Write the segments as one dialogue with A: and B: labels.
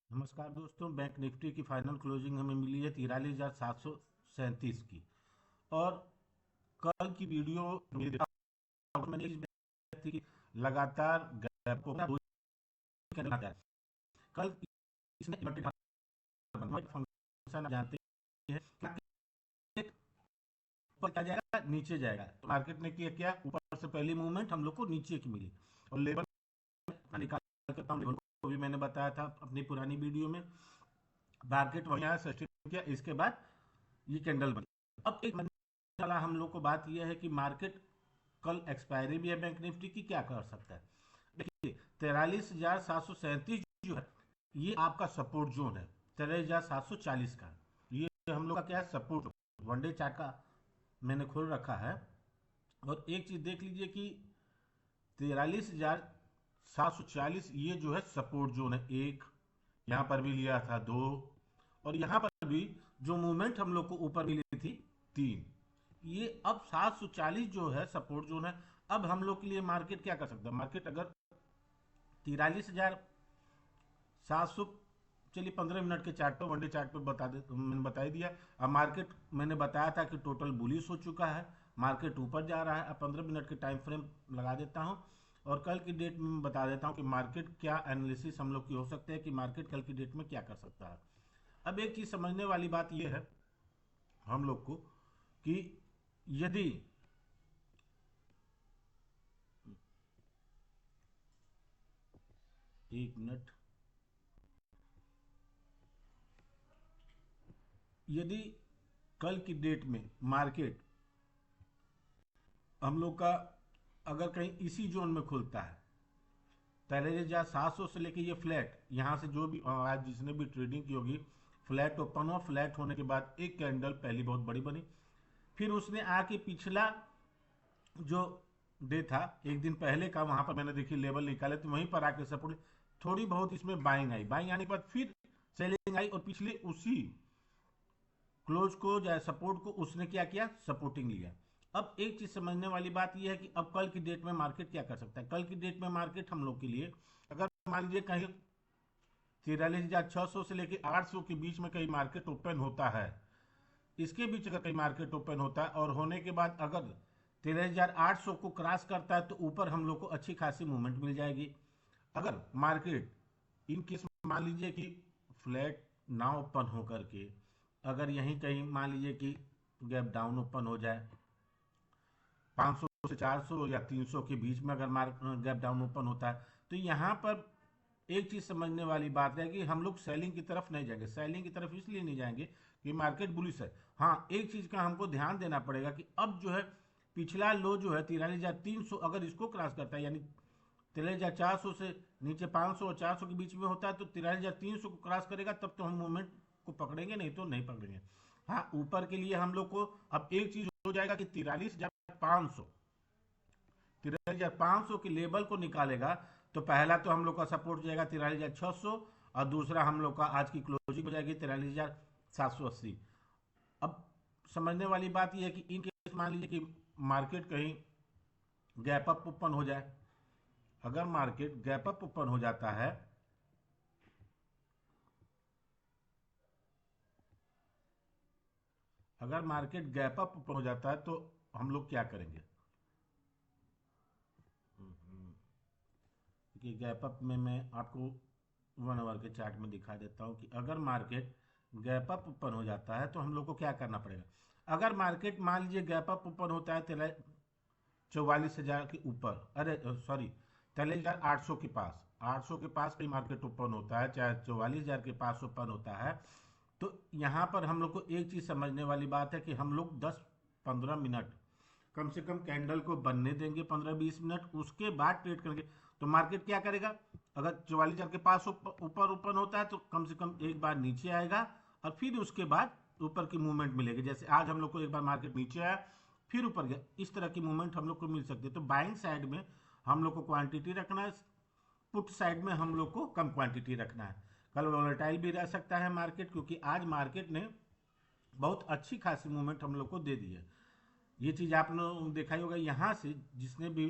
A: नमस्कार दोस्तों। Bank Nifty की फाइनल क्लोजिंग हमें मिली है 43,737 की। और कल की वीडियो मैंने इस बात थी कि लगातार गैप को करना है। कल इसने फंक्शन जानते हैं, मार्केट ऊपर क्या जाएगा नीचे जाएगा। तो मार्केट ने किया क्या, ऊपर से पहली मूवमेंट हम लोग को नीचे की मिली और लेवल निकाल करता हूँ। लेवल को भी मैंने बताया था अपनी पुरानी वीडियो में। मार्केट वहीं आया, सस्टेन किया, इसके बाद ये कैंडल बनी। अब एक वाला हम लोग को बात यह है कि मार्केट कल एक्सपायरी भी है बैंक निफ्टी की, क्या कर सकता है। देखिए 43,737 जो है ये आपका सपोर्ट जोन है। 43,740 का ये हम लोग का क्या है, सपोर्ट वनडे चार्ट का मैंने खोल रखा है। और एक चीज देख लीजिए कि 43,740 ये जो है सपोर्ट जोन है। एक यहाँ पर भी लिया था, दो, और यहाँ पर भी जो मूवमेंट हम लोग को ऊपर मिली थी, तीन। ये अब 740 जो है सपोर्ट जोन है। अब हम लोग के लिए मार्केट क्या कर सकता है, मार्केट अगर 43,700, चलिए 15 मिनट के चार्ट पर, वनडे चार्ट पर बता दे, मैंने बता ही दिया। अब मार्केट मैंने बताया था कि टोटल बुलिश हो चुका है, मार्केट ऊपर जा रहा है। अब 15 मिनट के टाइम फ्रेम लगा देता हूँ और कल की डेट में बता देता हूँ कि मार्केट क्या एनालिसिस हम लोग की हो सकते हैं, कि मार्केट कल की डेट में क्या कर सकता है। अब एक चीज समझने वाली बात यह है हम लोग को कि यदि एक मिनट, यदि कल की डेट में मार्केट हम लोग का अगर कहीं इसी जोन में खुलता है, 43,700 से लेके ये फ्लैट, यहाँ से जो भी आज जिसने भी ट्रेडिंग की होगी, फ्लैट ओपन हुआ, फ्लैट होने के बाद एक कैंडल पहली बहुत बड़ी बनी, फिर उसने आके पिछला जो डे था एक दिन पहले का, वहां पर मैंने देखी लेवल निकाले, तो वहीं पर आके सपोर्ट थोड़ी बहुत इसमें बाइंग आई, बाइंग आने के बाद फिर सेलिंग आई और पिछले उसी क्लोज को या सपोर्ट को उसने क्या किया, सपोर्टिंग लिया। अब एक चीज समझने वाली बात यह है कि अब कल की डेट में मार्केट क्या कर सकता है। कल की डेट में मार्केट हम लोग के लिए अगर मान लीजिए कहीं 43,600 से लेकर 800 के बीच में कहीं मार्केट ओपन होता है, इसके बीच अगर कहीं मार्केट ओपन होता है और होने के बाद अगर 13,800 को क्रॉस करता है, तो ऊपर हम लोग को अच्छी खासी मूवमेंट मिल जाएगी। अगर मार्केट इन केस मान लीजिए कि फ्लैट ना ओपन हो करके अगर यहीं कहीं मान लीजिए कि गैप डाउन ओपन हो जाए, 500 से 400 या 300 के बीच में अगर गैप डाउन ओपन होता है, तो यहाँ पर एक चीज समझने वाली बात है कि हम लोग सेलिंग की तरफ नहीं जाएंगे। सेलिंग की तरफ इसलिए नहीं जाएंगे कि मार्केट बुलिश है। हाँ, एक चीज का हमको ध्यान देना पड़ेगा कि अब जो है पिछला लो जो है 43,300 अगर इसको क्रॉस करता है, यानी 43,400 से नीचे 500 और 400 के बीच में होता है, तो 43,300 को क्रॉस करेगा, तब तो हम मूवमेंट को पकड़ेंगे, नहीं तो नहीं पकड़ेंगे। हाँ, ऊपर के लिए हम लोग को अब एक चीज हो जाएगा कि 43,500, 43,500 के लेवल को निकालेगा, तो पहला तो हम लोग का सपोर्ट जाएगा 43,600 और दूसरा हम लोग का आज की क्लोजिंग हो जाएगी 43,780। अब समझने वाली बात यह है कि इन केस मान लीजिए कि मार्केट कहीं गैप अप ओपन हो जाए, अगर मार्केट गैप अप ओपन हो जाता है, अगर मार्केट गैप अप ओपन हो जाता है, तो हम लोग क्या करेंगे। कि गैप अप में मैं आपको 1 आवर के चार्ट में दिखा देता हूं कि अगर मार्केट गैप अप ओपन हो जाता है तो हम लोग को क्या करना पड़ेगा। अगर मार्केट मान लीजिए गैप अप ओपन होता है 44,000 के ऊपर, अरे सॉरी, 43,800 के पास, 800 के पास कहीं मार्केट ओपन होता है, चाहे 44,000 के पास ओपन होता है, तो यहाँ पर हम लोग को एक चीज समझने वाली बात है कि हम लोग 10-15 मिनट कम से कम कैंडल को बनने देंगे, 15-20 मिनट, उसके बाद ट्रेड करेंगे। तो मार्केट क्या करेगा, अगर 44,000 के पास ऊपर ओपन होता है तो कम से कम एक बार नीचे आएगा और फिर उसके बाद ऊपर की मूवमेंट मिलेगी। जैसे आज हम लोग को एक बार मार्केट नीचे आया फिर ऊपर गया, इस तरह की मूवमेंट हम लोग को मिल सकती है। तो बाइंग साइड में हम लोग को क्वांटिटी रखना है, पुट साइड में हम लोग को कम क्वांटिटी रखना है। कल वोलेटाइल भी रह सकता है मार्केट, क्योंकि आज मार्केट ने बहुत अच्छी खासी मूवमेंट हम लोग को दे दी है। ये चीज आपने देखा ही होगा, यहाँ से जिसने भी,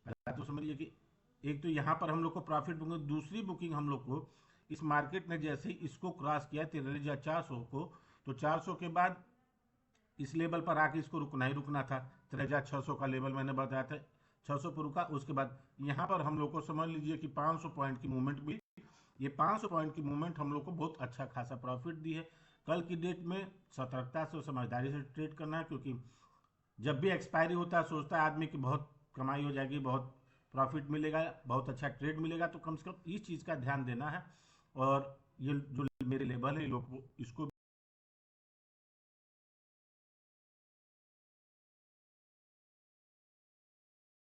A: तो समझिए कि एक तो यहाँ पर हम लोग को प्रॉफिट बुकिंग, दूसरी बुकिंग हम लोग को इस मार्केट ने जैसे ही इसको क्रॉस किया 43,400 को, तो 400 के बाद इस लेवल पर आके इसको रुकना ही रुकना था। 43,600 का लेवल मैंने बताया था, 600 पर रुका। उसके बाद यहाँ पर हम लोग को समझ लीजिए कि 500 पॉइंट की मूवमेंट भी, ये 500 पॉइंट की मूवमेंट हम लोग को बहुत अच्छा खासा प्रॉफिट दी है। कल की डेट में सतर्कता से और समझदारी से ट्रेड करना है, क्योंकि जब भी एक्सपायरी होता है सोचता है आदमी की बहुत कमाई हो जाएगी, बहुत प्रॉफिट मिलेगा, बहुत अच्छा ट्रेड मिलेगा, तो कम से कम इस चीज़ का ध्यान देना है। और ये जो मेरे लेवल है लोग इसको